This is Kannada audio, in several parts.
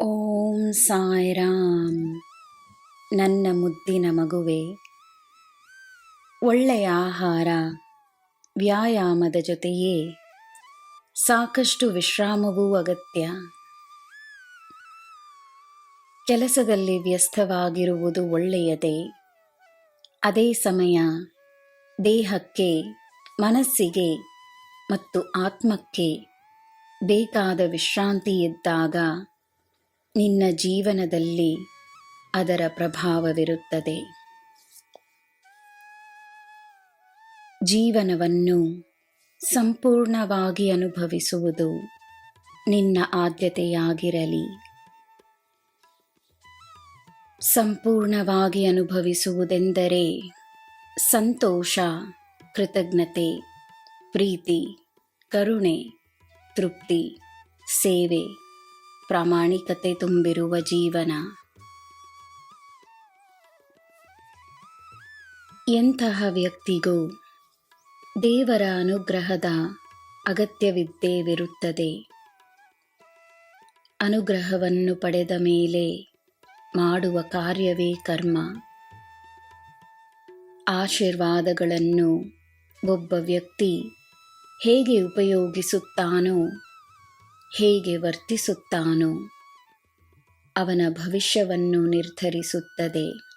ಓಂ ಸಾಯಿರಾಮ್. ನನ್ನ ಮುದ್ದಿನ ಮಗುವೆ, ಒಳ್ಳೆಯ ಆಹಾರ, ವ್ಯಾಯಾಮದ ಜೊತೆಯೇ ಸಾಕಷ್ಟು ವಿಶ್ರಾಮವೂ ಅಗತ್ಯ. ಕೆಲಸದಲ್ಲಿ ವ್ಯಸ್ತವಾಗಿರುವುದು ಒಳ್ಳೆಯದೇ. ಅದೇ ಸಮಯ ದೇಹಕ್ಕೆ, ಮನಸ್ಸಿಗೆ ಮತ್ತು ಆತ್ಮಕ್ಕೆ ಬೇಕಾದ ವಿಶ್ರಾಂತಿ ಇದ್ದಾಗ ನಿನ್ನ ಜೀವನದಲ್ಲಿ ಅದರ ಪ್ರಭಾವವಿರುತ್ತದೆ. ಜೀವನವನ್ನು ಸಂಪೂರ್ಣವಾಗಿ ಅನುಭವಿಸುವುದು ನಿನ್ನ ಆದ್ಯತೆಯಾಗಿರಲಿ. ಸಂಪೂರ್ಣವಾಗಿ ಅನುಭವಿಸುವುದೆಂದರೆ ಸಂತೋಷ, ಕೃತಜ್ಞತೆ, ಪ್ರೀತಿ, ಕರುಣೆ, ತೃಪ್ತಿ, ಸೇವೆ, ಪ್ರಾಮಾಣಿಕತೆ ತುಂಬಿರುವ ಜೀವನ. ಎಂತಹ ವ್ಯಕ್ತಿಗೂ ದೇವರ ಅನುಗ್ರಹದ ಅಗತ್ಯವಿದ್ದೇವಿರುತ್ತದೆ. ಅನುಗ್ರಹವನ್ನು ಪಡೆದ ಮೇಲೆ ಮಾಡುವ ಕಾರ್ಯವೇ ಕರ್ಮ. ಆಶೀರ್ವಾದಗಳನ್ನು ಒಬ್ಬ ವ್ಯಕ್ತಿ ಹೇಗೆ ಉಪಯೋಗಿಸುತ್ತಾನೋ, ಹೇಗೆ ವರ್ತಿಸುತ್ತಾನೋ, ಅವನ ಭವಿಷ್ಯವನ್ನು ನಿರ್ಧರಿಸುತ್ತದೆ.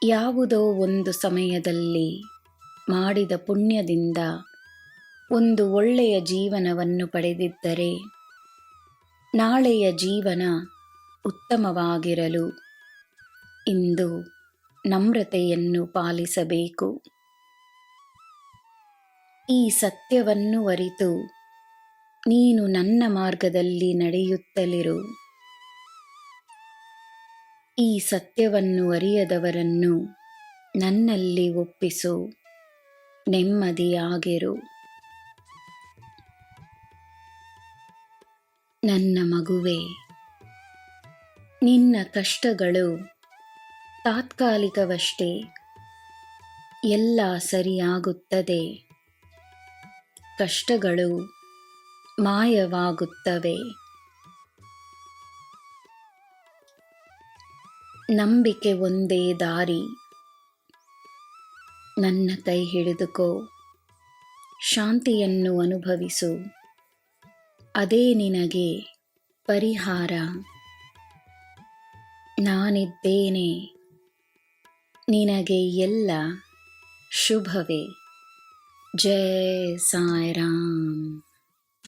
ಯಾವುದೋ ಒಂದು ಸಮಯದಲ್ಲಿ ಮಾಡಿದ ಪುಣ್ಯದಿಂದ ಒಂದು ಒಳ್ಳೆಯ ಜೀವನವನ್ನು ಪಡೆದಿದ್ದರೆ ನಾಳೆಯ ಜೀವನ ಉತ್ತಮವಾಗಿರಲು ಇಂದು ನಮ್ರತೆಯನ್ನು ಪಾಲಿಸಬೇಕು. ಈ ಸತ್ಯವನ್ನು ಅರಿತು ನೀನು ನನ್ನ ಮಾರ್ಗದಲ್ಲಿ ನಡೆಯುತ್ತಲಿರು. ಈ ಸತ್ಯವನ್ನು ಅರಿಯದವರನ್ನು ನನ್ನಲ್ಲಿ ಒಪ್ಪಿಸು, ನೆಮ್ಮದಿಯಾಗಿರು. ನನ್ನ ಮಗುವೆ, ನಿನ್ನ ಕಷ್ಟಗಳು ತಾತ್ಕಾಲಿಕವಷ್ಟೇ. ಎಲ್ಲ ಸರಿಯಾಗುತ್ತದೆ. ಕಷ್ಟಗಳು ಮಾಯವಾಗುತ್ತವೆ. ನಂಬಿಕೆ ಒಂದೇ ದಾರಿ. ನನ್ನ ಕೈ ಹಿಡಿದುಕೋ, ಶಾಂತಿಯನ್ನು ಅನುಭವಿಸು. ಅದೇ ನಿನಗೆ ಪರಿಹಾರ. ನಾನಿದ್ದೇನೆ. ನಿನಗೆ ಎಲ್ಲ ಶುಭವೇ. ಜೈ ಸಾಯಿರಾಮ್.